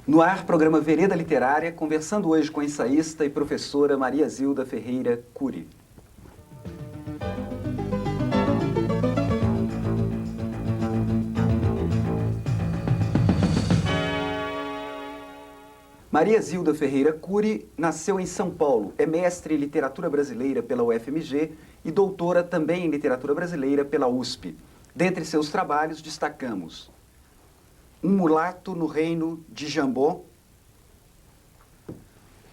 No ar, programa Vereda Literária, conversando hoje com a ensaísta e professora Maria Zilda Ferreira Cury. Maria Zilda Ferreira Cury nasceu em São Paulo, é mestre em literatura brasileira pela UFMG e doutora também em literatura brasileira pela USP. Dentre seus trabalhos destacamos Um Mulato no Reino de Jambô,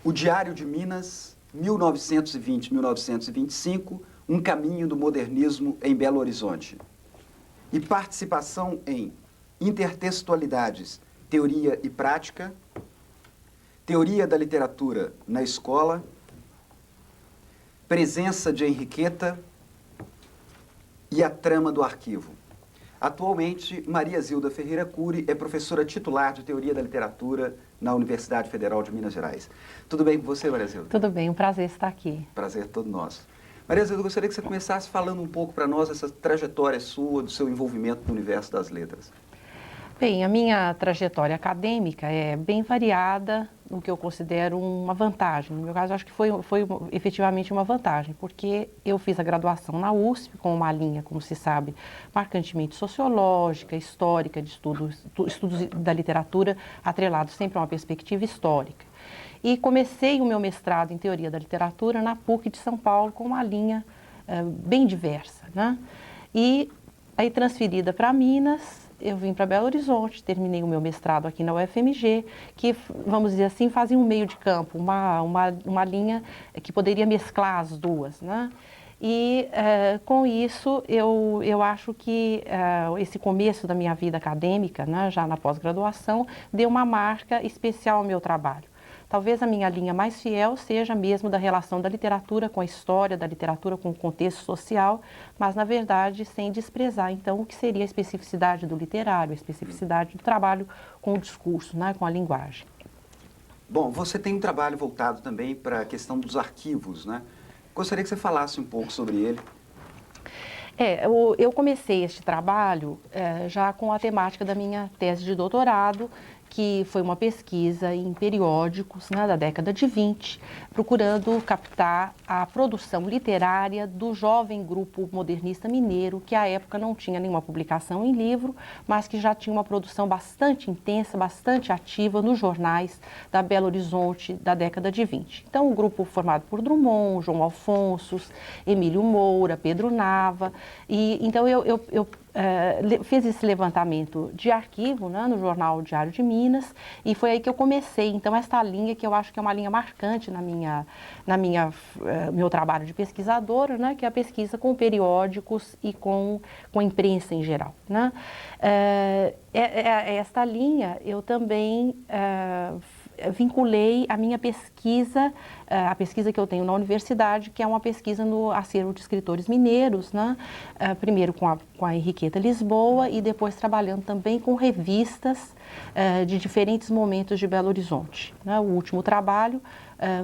O Diário de Minas, 1920-1925, Um Caminho do Modernismo em Belo Horizonte. E participação em Intertextualidades, Teoria e Prática, Teoria da Literatura na Escola, Presença de Henriqueta e A Trama do Arquivo. Atualmente, Maria Zilda Ferreira Cury é professora titular de Teoria da Literatura na Universidade Federal de Minas Gerais. Tudo bem com você, Maria Zilda? Tudo bem, um prazer estar aqui. Prazer todo nosso. Maria Zilda, eu gostaria que você começasse falando um pouco para nós essa trajetória sua, do seu envolvimento no universo das letras. Bem, a minha trajetória acadêmica é bem variada, no que eu considero uma vantagem. No meu caso, acho que foi efetivamente uma vantagem, porque eu fiz a graduação na USP, com uma linha, como se sabe, marcantemente sociológica, histórica, de estudos da literatura, atrelado sempre a uma perspectiva histórica. E comecei o meu mestrado em Teoria da Literatura na PUC de São Paulo, com uma linha bem diversa, né? E aí, transferida para Minas, eu vim para Belo Horizonte, terminei o meu mestrado aqui na UFMG, que, vamos dizer assim, fazia um meio de campo, uma linha que poderia mesclar as duas, né? E com isso, eu acho que esse começo da minha vida acadêmica, né, já na pós-graduação, deu uma marca especial ao meu trabalho. Talvez a minha linha mais fiel seja mesmo da relação da literatura com a história, da literatura com o contexto social, mas, na verdade, sem desprezar, então, o que seria a especificidade do literário, a especificidade do trabalho com o discurso, né, com a linguagem. Bom, você tem um trabalho voltado também para a questão dos arquivos, né? Gostaria que você falasse um pouco sobre ele. Eu comecei este trabalho já com a temática da minha tese de doutorado, que foi uma pesquisa em periódicos, né, da década de 20, procurando captar a produção literária do jovem grupo modernista mineiro, que à época não tinha nenhuma publicação em livro, mas que já tinha uma produção bastante intensa, bastante ativa nos jornais da Belo Horizonte da década de 20. Então, o grupo formado por Drummond, João Alfonso, Emílio Moura, Pedro Nava, e então eu fiz esse levantamento de arquivo, né, no jornal Diário de Minas, e foi aí que eu comecei, então, esta linha que eu acho que é uma linha marcante na meu trabalho de pesquisadora, né, que é a pesquisa com periódicos e com a imprensa em geral, né. Esta linha eu também vinculei a minha pesquisa, a pesquisa que eu tenho na universidade, que é uma pesquisa no acervo de escritores mineiros, né? Primeiro com a Henriqueta Lisboa e depois trabalhando também com revistas de diferentes momentos de Belo Horizonte, né? O último trabalho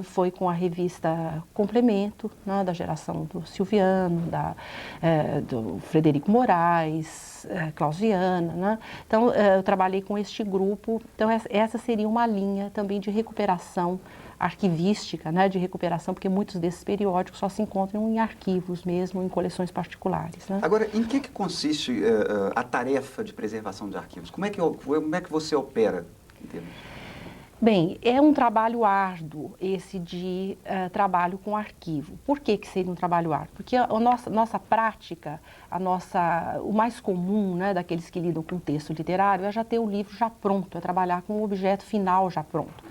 foi com a revista Complemento, né, da geração do Silviano, do Frederico Moraes, Clausiana, né? Então, eu trabalhei com este grupo. Então, essa seria uma linha também de recuperação arquivística, né, de recuperação, porque muitos desses periódicos só se encontram em arquivos mesmo, em coleções particulares, né? Agora, em que consiste a tarefa de preservação de arquivos? Como é que você opera em termos? Bem, é um trabalho árduo esse de trabalho com arquivo. Por que seria um trabalho árduo? Porque a nossa prática, o mais comum, né, daqueles que lidam com texto literário é já ter o livro já pronto, é trabalhar com o objeto final já pronto.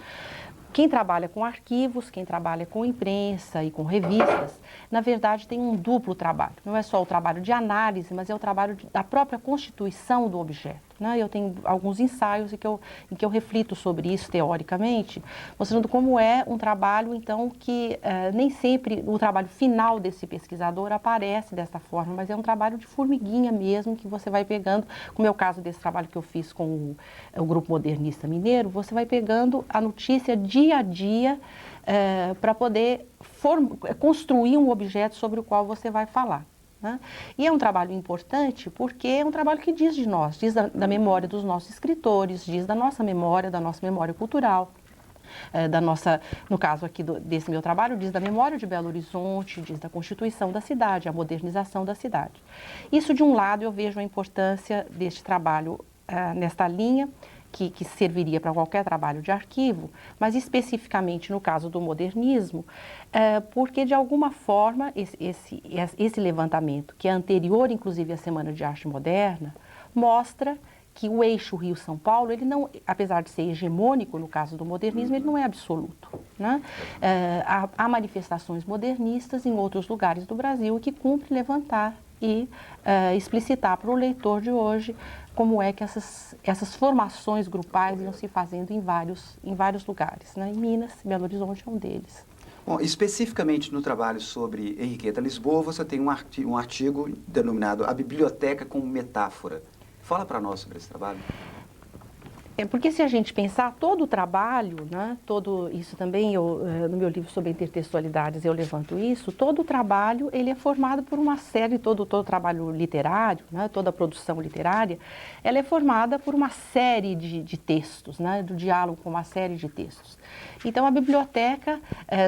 Quem trabalha com arquivos, quem trabalha com imprensa e com revistas, na verdade tem um duplo trabalho. Não é só o trabalho de análise, mas é o trabalho da própria constituição do objeto, né? Eu tenho alguns ensaios em que eu reflito sobre isso teoricamente, mostrando como é um trabalho, então, que nem sempre o trabalho final desse pesquisador aparece dessa forma, mas é um trabalho de formiguinha mesmo, que você vai pegando, como é o caso desse trabalho que eu fiz com o Grupo Modernista Mineiro, você vai pegando a notícia dia a dia para poder construir um objeto sobre o qual você vai falar. né? E é um trabalho importante porque é um trabalho que diz de nós, diz da memória dos nossos escritores, diz da nossa memória cultural. No caso aqui desse meu trabalho, diz da memória de Belo Horizonte, diz da constituição da cidade, a modernização da cidade. Isso, de um lado, eu vejo a importância deste trabalho nesta linha, que serviria para qualquer trabalho de arquivo, mas especificamente no caso do modernismo, porque, de alguma forma, esse levantamento, que é anterior, inclusive, à Semana de Arte Moderna, mostra que o eixo Rio-São Paulo, ele não, apesar de ser hegemônico no caso do modernismo, ele não é absoluto, né? Há manifestações modernistas em outros lugares do Brasil que cumpre levantar e explicitar para o leitor de hoje como é que essas formações grupais iam se fazendo em vários lugares, né? Em Minas, Belo Horizonte é um deles. Bom, especificamente no trabalho sobre Henriqueta Lisboa, você tem um artigo denominado A Biblioteca como Metáfora. Fala para nós sobre esse trabalho. Porque se a gente pensar todo o trabalho, né, todo isso também, no meu livro sobre intertextualidades eu levanto isso, todo o trabalho ele é formado por uma série, todo o trabalho literário, né, toda a produção literária, ela é formada por uma série de textos, né, do diálogo com uma série de textos. Então a biblioteca,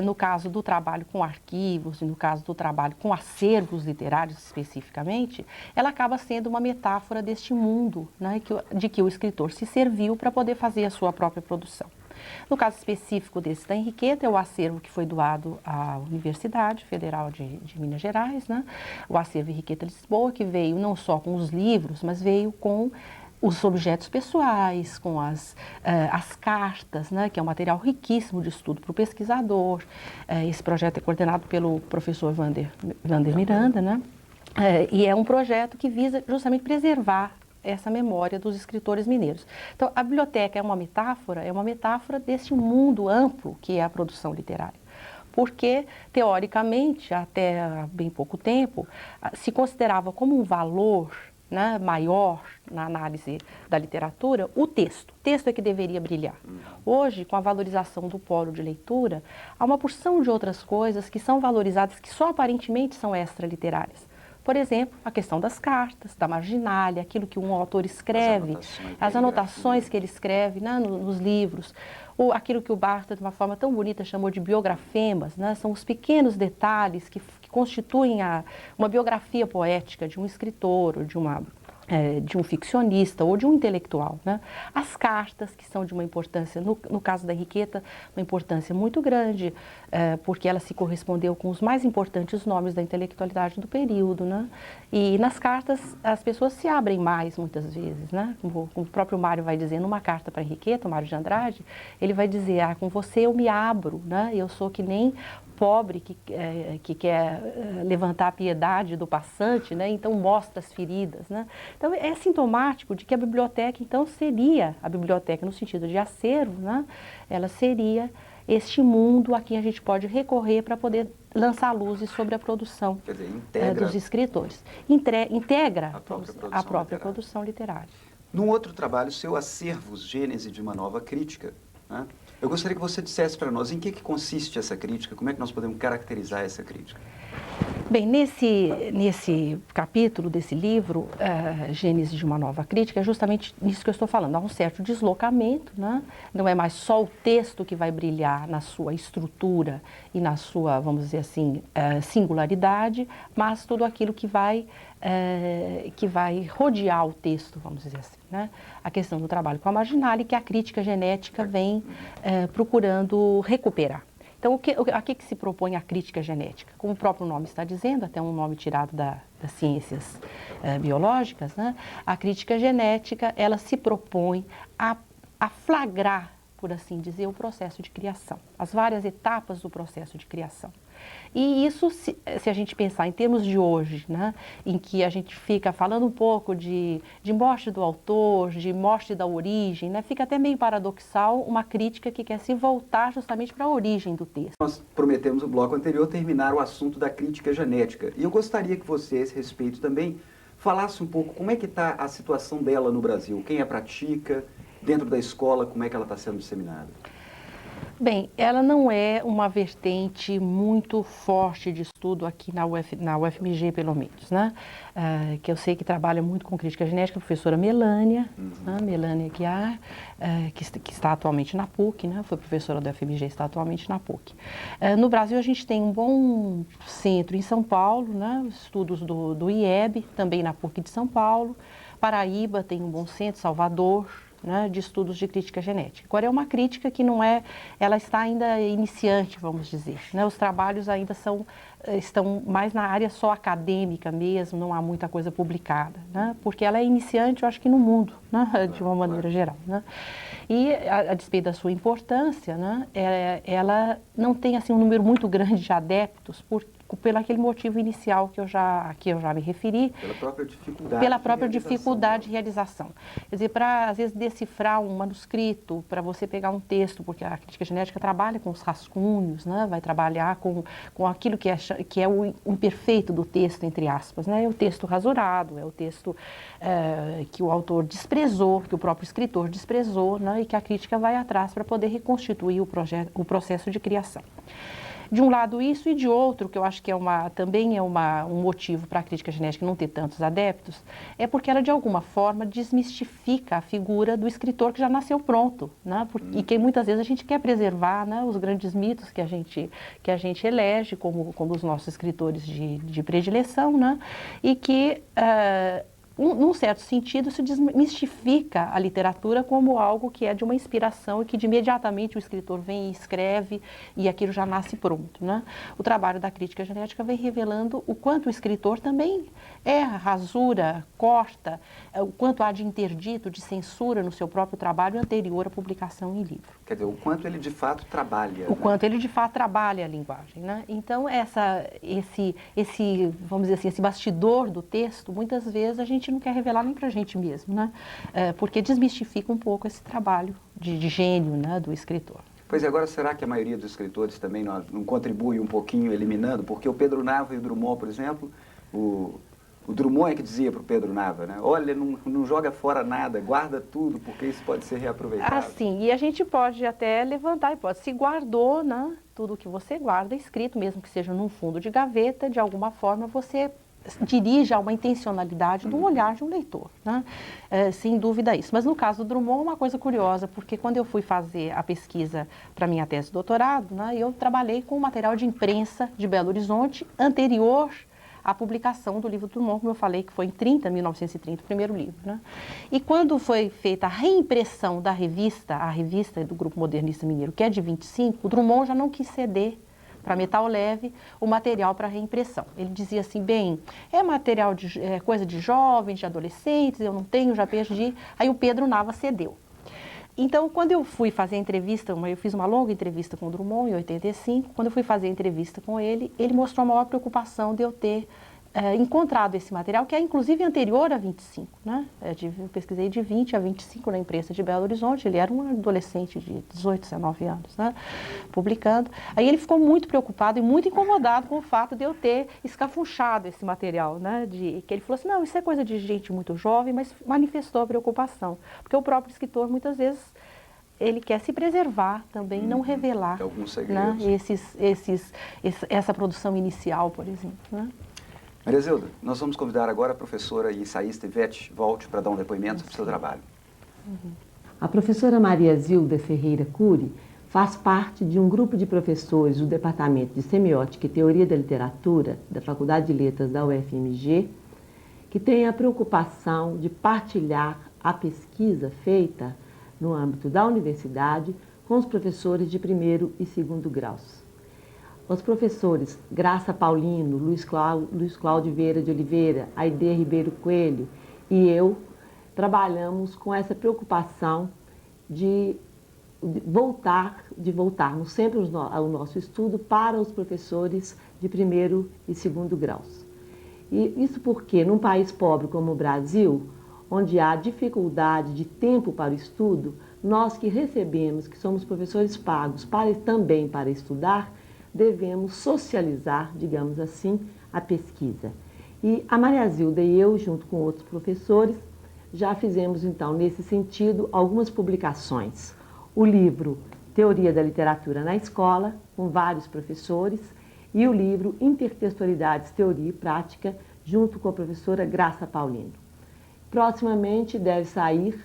no caso do trabalho com arquivos, e no caso do trabalho com acervos literários especificamente, ela acaba sendo uma metáfora deste mundo, né, de que o escritor se serviu para poder fazer a sua própria produção. No caso específico desse da Henriqueta, é o acervo que foi doado à Universidade Federal de Minas Gerais, né? O acervo Henriqueta Lisboa, que veio não só com os livros, mas veio com os objetos pessoais, com as cartas, né, que é um material riquíssimo de estudo para o pesquisador. Esse projeto é coordenado pelo professor Wander Miranda, né? E é um projeto que visa justamente preservar essa memória dos escritores mineiros. Então, a biblioteca é uma metáfora desse mundo amplo que é a produção literária. Porque, teoricamente, até há bem pouco tempo, se considerava como um valor, né, maior na análise da literatura, o texto. O texto é que deveria brilhar. Hoje, com a valorização do polo de leitura, há uma porção de outras coisas que são valorizadas, que só aparentemente são extraliterárias. Por exemplo, a questão das cartas, da marginalia, aquilo que um autor escreve, as anotações que ele escreve, né, nos livros, ou aquilo que o Barthes, de uma forma tão bonita, chamou de biografemas, né, são os pequenos detalhes que constituem uma biografia poética de um escritor ou de um ficcionista ou de um intelectual, né? As cartas, que são de uma importância, no caso da Henriqueta, uma importância muito grande, porque ela se correspondeu com os mais importantes nomes da intelectualidade do período, né? E nas cartas as pessoas se abrem mais, muitas vezes, né? Como o próprio Mário vai dizer numa carta para Henriqueta, o Mário de Andrade, ele vai dizer, com você eu me abro, né? Eu sou que nem pobre que quer levantar a piedade do passante, né? Então mostra as feridas, né? Então é sintomático de que a biblioteca então seria, a biblioteca no sentido de acervo, né? Ela seria este mundo a quem a gente pode recorrer para poder lançar luzes sobre a produção. Quer dizer, integra dos escritores. Integra a própria produção literária. Num outro trabalho, seu Acervos, Gênese de uma Nova Crítica, né? Eu gostaria que você dissesse para nós em que consiste essa crítica, como é que nós podemos caracterizar essa crítica? Bem, nesse capítulo desse livro, Gênese de uma Nova Crítica, é justamente nisso que eu estou falando. Há um certo deslocamento, né? Não é mais só o texto que vai brilhar na sua estrutura e na sua, vamos dizer assim, singularidade, mas tudo aquilo que vai rodear o texto, vamos dizer assim, né? A questão do trabalho com a marginalia, que a crítica genética vem procurando recuperar. Então, a que se propõe a crítica genética? Como o próprio nome está dizendo, até um nome tirado das ciências biológicas, né? A crítica genética, ela se propõe a flagrar, por assim dizer, o processo de criação, as várias etapas do processo de criação. E isso, se a gente pensar em termos de hoje, né, em que a gente fica falando um pouco de morte do autor, de morte da origem, né, fica até meio paradoxal uma crítica que quer se voltar justamente para a origem do texto. Nós prometemos no bloco anterior terminar o assunto da crítica genética. E eu gostaria que você, a esse respeito também, falasse um pouco como é que está a situação dela no Brasil, quem a pratica, dentro da escola, como é que ela está sendo disseminada. Bem, ela não é uma vertente muito forte de estudo aqui na UFMG, pelo menos, né? Que eu sei que trabalha muito com crítica genética, a professora Melânia, né? Melânia Guiar, que está atualmente na PUC, né? Foi professora da UFMG, está atualmente na PUC. No Brasil, a gente tem um bom centro em São Paulo, né? Estudos do IEB, também na PUC de São Paulo. Paraíba tem um bom centro, Salvador, né, de estudos de crítica genética. Agora, é uma crítica que não é, ela está ainda iniciante, vamos dizer, né? Os trabalhos ainda estão mais na área só acadêmica mesmo, não há muita coisa publicada, né? Porque ela é iniciante, eu acho que no mundo, né? De uma maneira geral, né? E, a despeito da sua importância, né? Ela não tem assim, um número muito grande de adeptos, pelo aquele motivo inicial que eu já me referi. Pela própria dificuldade. Pela própria dificuldade de realização. Quer dizer, para, às vezes, decifrar um manuscrito, para você pegar um texto, porque a crítica genética trabalha com os rascunhos, né? Vai trabalhar com aquilo que é o imperfeito do texto, entre aspas, né? É o texto rasurado, é o texto que o autor desprezou, que o próprio escritor desprezou, né? E que a crítica vai atrás para poder reconstituir o processo de criação. De um lado isso, e de outro, que eu acho que também é um motivo para a crítica genética não ter tantos adeptos, é porque ela, de alguma forma, desmistifica a figura do escritor que já nasceu pronto, né? E que muitas vezes a gente quer preservar, né, os grandes mitos que a gente elege como os nossos escritores de predileção, né? E que... num certo sentido, isso desmistifica a literatura como algo que é de uma inspiração e que de imediatamente o escritor vem e escreve e aquilo já nasce pronto, né? O trabalho da crítica genética vem revelando o quanto o escritor também rasura, corta, o quanto há de interdito, de censura no seu próprio trabalho anterior à publicação em livro. Quer dizer, o quanto ele de fato trabalha. O quanto ele de fato trabalha a linguagem, né? Então, vamos dizer assim, esse bastidor do texto, muitas vezes a gente não quer revelar nem para a gente mesmo, né? Porque desmistifica um pouco esse trabalho de gênio, né, do escritor. Pois é, agora será que a maioria dos escritores também não contribui um pouquinho eliminando? Porque o Pedro Nava e o Drummond, por exemplo, o Drummond é que dizia para o Pedro Nava, né? Olha, não joga fora nada, guarda tudo, porque isso pode ser reaproveitado. Assim, e a gente pode até levantar a hipótese, se guardou, né? Tudo que você guarda é escrito, mesmo que seja num fundo de gaveta, de alguma forma você dirige a uma intencionalidade do olhar de um leitor, né? Sem dúvida isso. Mas no caso do Drummond, uma coisa curiosa, porque quando eu fui fazer a pesquisa para minha tese de doutorado, né, eu trabalhei com material de imprensa de Belo Horizonte anterior à publicação do livro do Drummond, como eu falei, que foi em 1930, o primeiro livro, né? E quando foi feita a reimpressão da revista, a revista do Grupo Modernista Mineiro, que é de 25, o Drummond já não quis ceder para Metal Leve o material para reimpressão. Ele dizia assim, bem, é material coisa de jovens, de adolescentes, eu não tenho, já perdi. Aí o Pedro Nava cedeu. Então, quando eu fui fazer a entrevista, eu fiz uma longa entrevista com o Drummond em 85, quando eu fui fazer a entrevista com ele mostrou a maior preocupação de eu ter encontrado esse material, que é inclusive anterior a 25, né? Eu pesquisei de 20 a 25 na imprensa de Belo Horizonte, ele era um adolescente de 18, 19 anos, né? Publicando. Aí ele ficou muito preocupado e muito incomodado com o fato de eu ter escafunchado esse material, né? Que ele falou assim, não, isso é coisa de gente muito jovem, mas manifestou a preocupação, porque o próprio escritor muitas vezes ele quer se preservar também, não revelar, alguns segredos, né? Essa produção inicial, por exemplo, né? Maria Zilda, nós vamos convidar agora a professora e ensaísta Ivete Volte para dar um depoimento sobre o seu trabalho. A professora Maria Zilda Ferreira Cury faz parte de um grupo de professores do Departamento de Semiótica e Teoria da Literatura da Faculdade de Letras da UFMG, que tem a preocupação de partilhar a pesquisa feita no âmbito da universidade com os professores de primeiro e segundo graus. Os professores Graça Paulino, Luiz Cláudio Vieira de Oliveira, Aide Ribeiro Coelho e eu trabalhamos com essa preocupação de voltarmos sempre ao nosso estudo para os professores de primeiro e segundo graus. E isso porque, num país pobre como o Brasil, onde há dificuldade de tempo para o estudo, nós que recebemos, que somos professores pagos também para estudar, devemos socializar, digamos assim, a pesquisa. E a Maria Zilda e eu, junto com outros professores, já fizemos, então, nesse sentido, algumas publicações. O livro Teoria da Literatura na Escola, com vários professores, e o livro Intertextualidades, Teoria e Prática, junto com a professora Graça Paulino. Proximamente deve sair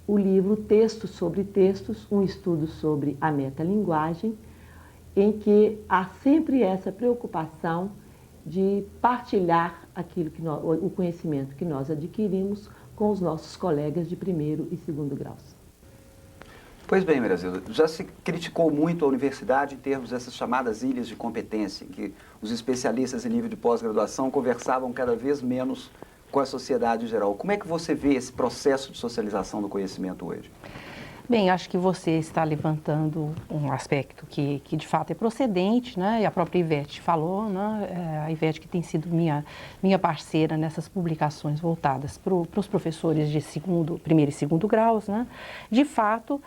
o livro Textos sobre Textos, um estudo sobre a metalinguagem, em que há sempre essa preocupação de partilhar o conhecimento que nós adquirimos com os nossos colegas de primeiro e segundo graus. Pois bem, Maria Zilda, já se criticou muito a universidade em termos dessas chamadas ilhas de competência, em que os especialistas em nível de pós-graduação conversavam cada vez menos com a sociedade em geral. Como é que você vê esse processo de socialização do conhecimento hoje? Bem, acho que você está levantando um aspecto que de fato é procedente, né? E a própria Ivete falou, né? A Ivete que tem sido minha parceira nessas publicações voltadas para os professores de primeiro e segundo graus, né? De fato,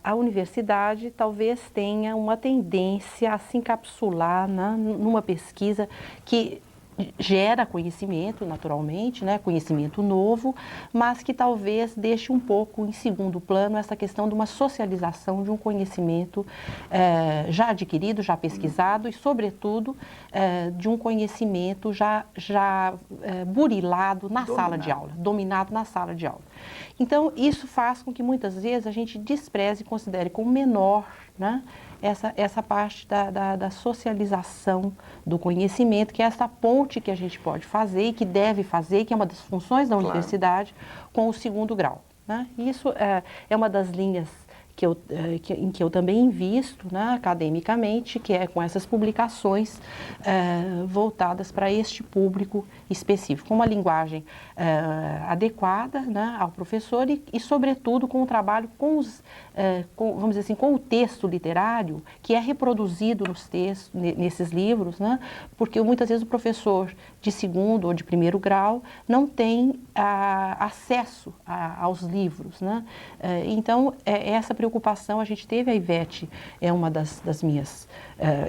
a universidade talvez tenha uma tendência a se encapsular, né, numa pesquisa que gera conhecimento, naturalmente, né, conhecimento novo, mas que talvez deixe um pouco em segundo plano essa questão de uma socialização de um conhecimento já adquirido, já pesquisado e, sobretudo, de um conhecimento já burilado na sala de aula, dominado na sala de aula. Então, isso faz com que muitas vezes a gente despreze e considere como menor, né, essa parte da socialização do conhecimento, que é essa ponte que a gente pode fazer e que deve fazer, que é uma das funções da universidade, com o segundo grau, né? Isso é uma das linhas em que eu também invisto, né, academicamente, que é com essas publicações voltadas para este público específico, com uma linguagem adequada, né, ao professor e, sobretudo, com o trabalho vamos dizer assim, com o texto literário que é reproduzido nesses livros, né, porque muitas vezes o professor de segundo ou de primeiro grau não tem acesso aos livros, né? Então, essa preocupação a gente teve, a Ivete é uma das minhas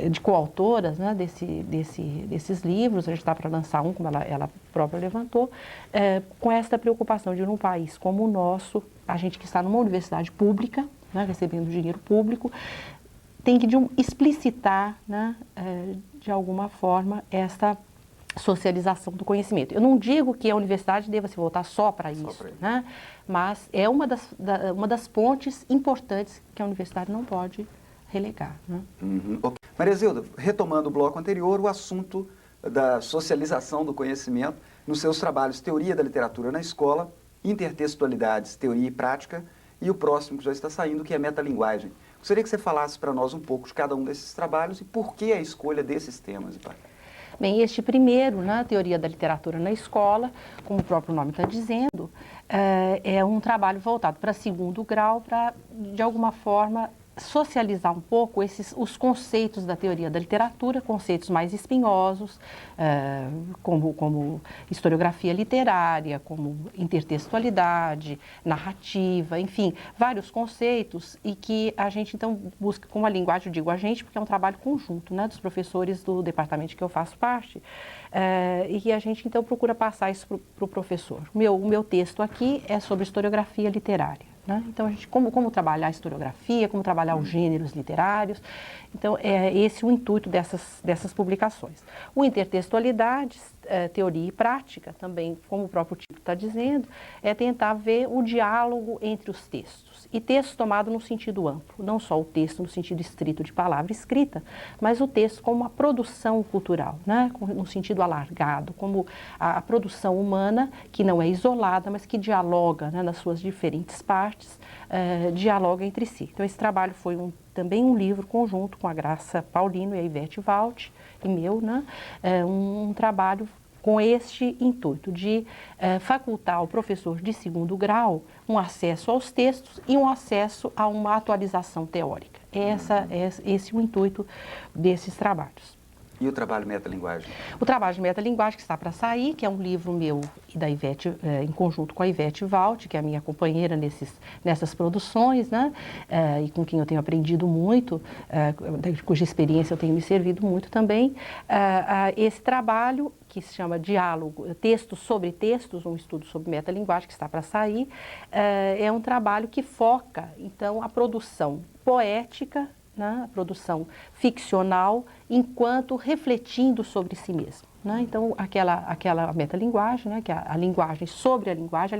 de coautoras, né, desses livros, a gente está para lançar um, como ela própria levantou, com essa preocupação de, num país como o nosso, a gente que está numa universidade pública, né, recebendo dinheiro público, tem que explicitar, né, de alguma forma, essa socialização do conhecimento. Eu não digo que a universidade deva se voltar só para isso, né? Mas é uma das pontes importantes que a universidade não pode relegar, né? Okay. Maria Zilda, retomando o bloco anterior, o assunto da socialização do conhecimento nos seus trabalhos Teoria da Literatura na Escola, Intertextualidades, Teoria e Prática, e o próximo que já está saindo, que é Metalinguagem. Gostaria que você falasse para nós um pouco de cada um desses trabalhos e por que a escolha desses temas, Ipar. Bem, este primeiro, né, Teoria da Literatura na Escola, como o próprio nome está dizendo, é um trabalho voltado para segundo grau, para, de alguma forma, socializar um pouco os conceitos da teoria da literatura, conceitos mais espinhosos, como historiografia literária, como intertextualidade, narrativa, enfim, vários conceitos, e que a gente, então, busca, com a linguagem, eu digo a gente, porque é um trabalho conjunto, né, dos professores do departamento que eu faço parte, e que a gente, então, procura passar isso para o professor. O meu texto aqui é sobre historiografia literária. Né? Então, a gente, como trabalhar a historiografia, como trabalhar os gêneros literários. Então, é esse o intuito dessas publicações. O Intertextualidades, Teoria e Prática, também, como o próprio título está dizendo, é tentar ver o diálogo entre os textos. E texto tomado no sentido amplo, não só o texto no sentido estrito de palavra escrita, mas o texto como uma produção cultural, né? No sentido alargado, como a produção humana, que não é isolada, mas que dialoga, né, nas suas diferentes partes, dialoga entre si. Então, esse trabalho foi também um livro conjunto com a Graça Paulino e a Ivete Walt, e meu, né? Um trabalho com este intuito de facultar ao professor de segundo grau um acesso aos textos e um acesso a uma atualização teórica. Esse é o intuito desses trabalhos. E o trabalho metalinguagem? O trabalho de metalinguagem que está para sair, que é um livro meu e da Ivete, em conjunto com a Ivete Waldt, que é a minha companheira nessas produções, né? E com quem eu tenho aprendido muito, cuja experiência eu tenho me servido muito também. Esse trabalho, que se chama Diálogo, Textos sobre Textos, um estudo sobre metalinguagem que está para sair, é um trabalho que foca, então, a produção poética, né, a produção ficcional, enquanto refletindo sobre si mesmo. Né? Então, aquela metalinguagem, né, que é a linguagem sobre a linguagem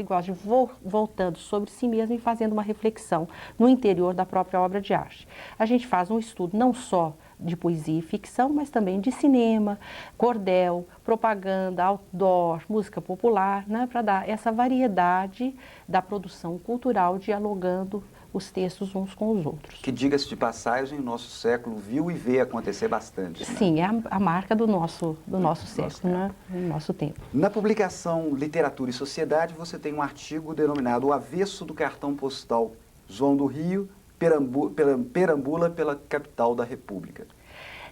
voltando sobre si mesmo e fazendo uma reflexão no interior da própria obra de arte. A gente faz um estudo não só de poesia e ficção, mas também de cinema, cordel, propaganda, outdoor, música popular, né, para dar essa variedade da produção cultural dialogando os textos uns com os outros. Que, diga-se de passagem, o nosso século viu e vê acontecer bastante. Né? Sim, é a marca do nosso século, né? Do nosso tempo. Na publicação Literatura e Sociedade, você tem um artigo denominado O Avesso do Cartão Postal João do Rio, perambula pela capital da República.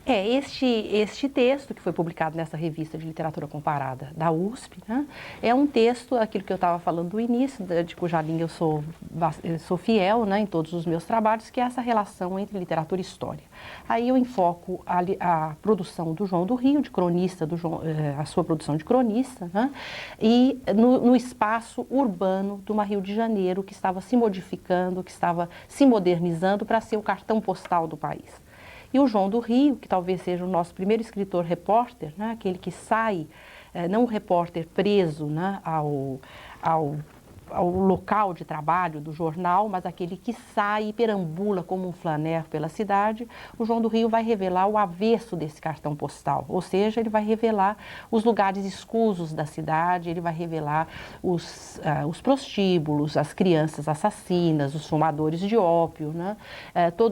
Este texto, que foi publicado nessa revista de literatura comparada da USP, né, é um texto, aquilo que eu estava falando do início, de cuja linha eu sou fiel, né, em todos os meus trabalhos, que é essa relação entre literatura e história. Aí eu enfoco a produção do João do Rio, de cronista, a sua produção de cronista, né, e no espaço urbano de uma Rio de Janeiro que estava se modificando, que estava se modernizando para ser o cartão postal do país. E o João do Rio, que talvez seja o nosso primeiro escritor repórter, né, aquele que sai, não um repórter preso, né, ao local de trabalho do jornal, mas aquele que sai e perambula como um flaner pela cidade, o João do Rio vai revelar o avesso desse cartão postal, ou seja, ele vai revelar os lugares escusos da cidade, ele vai revelar os prostíbulos, as crianças assassinas, os fumadores de ópio, né?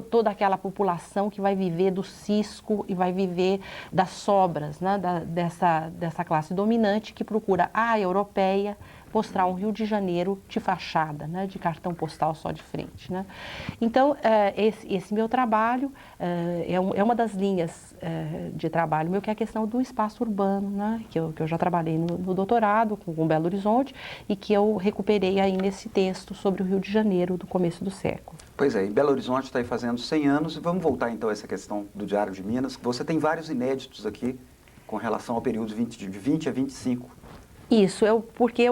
Toda aquela população que vai viver do cisco e vai viver das sobras, né? dessa classe dominante que procura a europeia mostrar um Rio de Janeiro de fachada, né, de cartão postal só de frente. Né? Então, esse meu trabalho é uma das linhas de trabalho meu, que é a questão do espaço urbano, né, que eu já trabalhei no doutorado com Belo Horizonte e que eu recuperei aí nesse texto sobre o Rio de Janeiro do começo do século. Pois é, e Belo Horizonte está aí fazendo 100 anos, e vamos voltar então a essa questão do Diário de Minas. Você tem vários inéditos aqui com relação ao período de 20 a 25. Isso, porque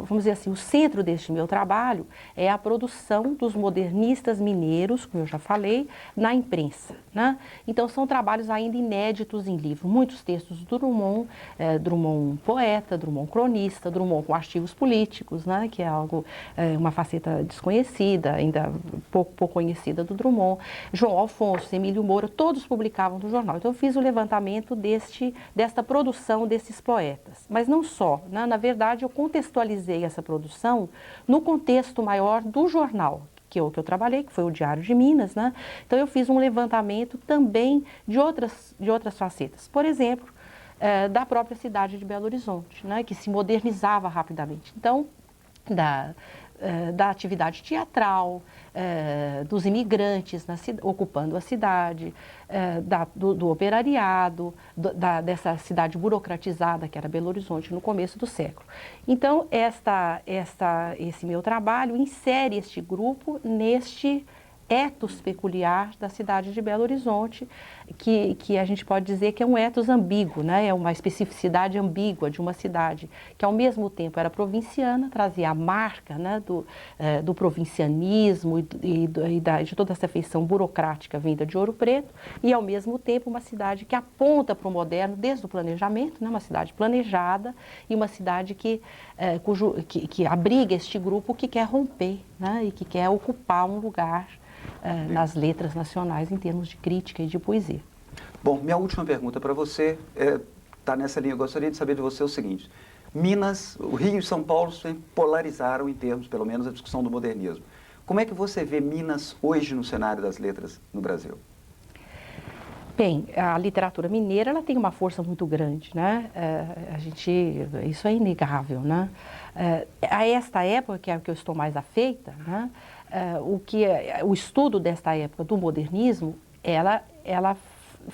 vamos dizer assim, o centro deste meu trabalho é a produção dos modernistas mineiros, como eu já falei, na imprensa. Né? Então, são trabalhos ainda inéditos em livro. Muitos textos do Drummond, Drummond poeta, Drummond cronista, Drummond com artigos políticos, né? Que é algo, uma faceta desconhecida, ainda pouco conhecida do Drummond. João Alfonso, Emílio Moura, todos publicavam no jornal. Então, eu fiz o levantamento desta produção desses poetas. Mas não só, né? Na verdade, eu contextualizei essa produção no contexto maior do jornal que eu trabalhei, que foi o Diário de Minas, né? Então eu fiz um levantamento também de outras facetas. Por exemplo, da própria cidade de Belo Horizonte, né? Que se modernizava rapidamente. Então, da atividade teatral, dos imigrantes ocupando a cidade, do operariado, dessa cidade burocratizada que era Belo Horizonte no começo do século. Então, esse meu trabalho insere este grupo neste etos peculiar da cidade de Belo Horizonte, que a gente pode dizer que é um etos ambíguo, né? É uma especificidade ambígua de uma cidade que ao mesmo tempo era provinciana, trazia a marca, né, do provincianismo e de toda essa feição burocrática vinda de Ouro Preto, e ao mesmo tempo uma cidade que aponta para o moderno desde o planejamento, né? Uma cidade planejada e uma cidade que abriga este grupo que quer romper, né? E que quer ocupar um lugar nas letras nacionais em termos de crítica e de poesia. Bom, minha última pergunta para você está nessa linha. Eu gostaria de saber de você o seguinte: Minas, o Rio e São Paulo se polarizaram em termos, pelo menos, da discussão do modernismo. Como é que você vê Minas hoje no cenário das letras no Brasil? Bem, a literatura mineira ela tem uma força muito grande, né? Isso é inegável, né? A esta época, que é a que eu estou mais afeita, né? O estudo desta época do modernismo, ela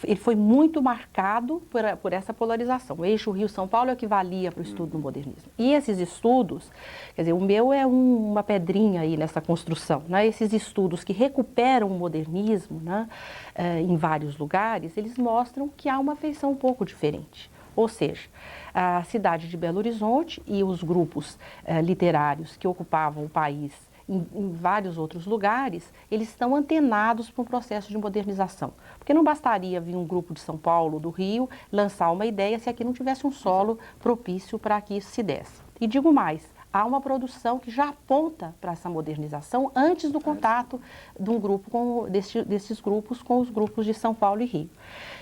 ele foi muito marcado por essa polarização. O eixo Rio-São Paulo é o que valia para o estudo do modernismo. E esses estudos, quer dizer, o meu é uma pedrinha aí nessa construção, né? Esses estudos que recuperam o modernismo, né, em vários lugares, eles mostram que há uma feição um pouco diferente. Ou seja, a cidade de Belo Horizonte e os grupos literários que ocupavam o país em vários outros lugares, eles estão antenados para um processo de modernização. Porque não bastaria vir um grupo de São Paulo, do Rio, lançar uma ideia se aqui não tivesse um solo propício para que isso se desse. E digo mais, há uma produção que já aponta para essa modernização antes do contato de um grupo desses grupos com os grupos de São Paulo e Rio.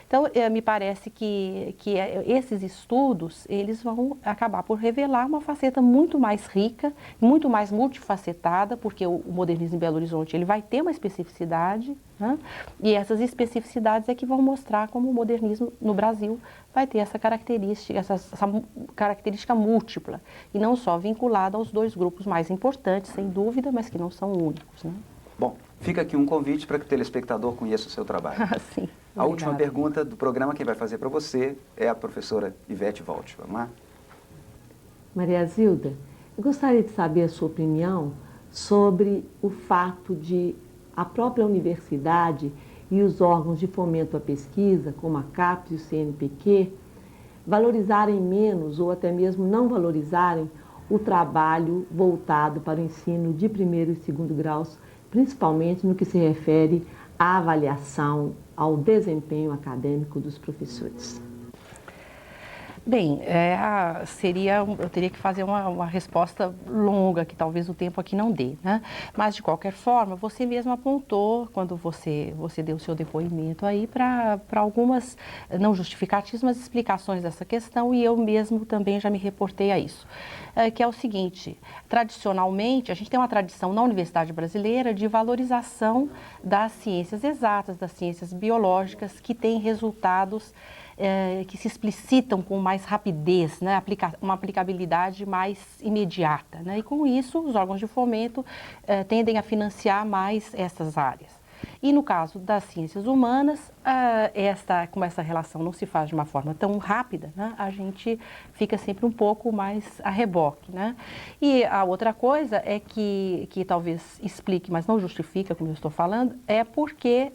Então, me parece que esses estudos, eles vão acabar por revelar uma faceta muito mais rica, muito mais multifacetada, porque o modernismo em Belo Horizonte ele vai ter uma especificidade, né? E essas especificidades é que vão mostrar como o modernismo no Brasil vai ter essa característica múltipla, e não só vinculada aos dois grupos mais importantes, sem dúvida, mas que não são únicos, né? Bom, fica aqui um convite para que o telespectador conheça o seu trabalho. Sim. A última pergunta do programa, quem vai fazer para você é a professora Ivete Volt. Vamos lá? Maria Zilda, eu gostaria de saber a sua opinião sobre o fato de a própria universidade e os órgãos de fomento à pesquisa, como a CAPES e o CNPq, valorizarem menos ou até mesmo não valorizarem o trabalho voltado para o ensino de primeiro e segundo graus, principalmente no que se refere à avaliação, ao desempenho acadêmico dos professores. Bem, eu teria que fazer uma resposta longa, que talvez o tempo aqui não dê, né? Mas, de qualquer forma, você mesmo apontou, quando você deu o seu depoimento aí, para algumas, não justificativas, mas explicações dessa questão, e eu mesmo também já me reportei a isso. Que é o seguinte, tradicionalmente, a gente tem uma tradição na Universidade Brasileira de valorização das ciências exatas, das ciências biológicas, que têm resultados que se explicitam com mais rapidez, né? Uma aplicabilidade mais imediata, né? E com isso, os órgãos de fomento tendem a financiar mais essas áreas. E no caso das ciências humanas, como essa relação não se faz de uma forma tão rápida, né? A gente fica sempre um pouco mais a reboque, né? E a outra coisa é que talvez explique, mas não justifica, como eu estou falando, é porque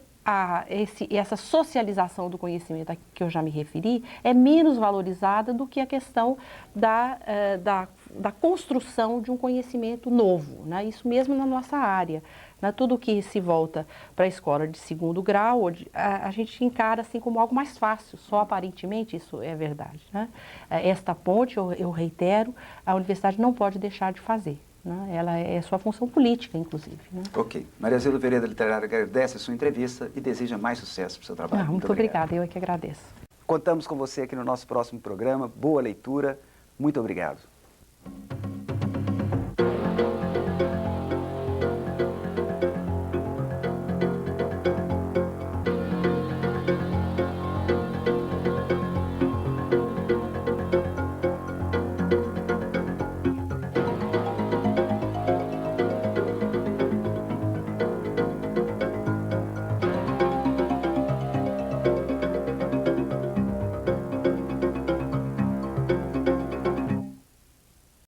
essa socialização do conhecimento a que eu já me referi é menos valorizada do que a questão da construção de um conhecimento novo, né? Isso mesmo na nossa área. Né? Tudo que se volta para a escola de segundo grau, a gente encara assim como algo mais fácil, só aparentemente isso é verdade. Né? Esta ponte, eu reitero, a universidade não pode deixar de fazer. Né? Ela é sua função política, inclusive. Né? Ok. Maria Zilda Vereda Literária agradece a sua entrevista e deseja mais sucesso para o seu trabalho. Muito obrigada, eu é que agradeço. Contamos com você aqui no nosso próximo programa. Boa leitura. Muito obrigado.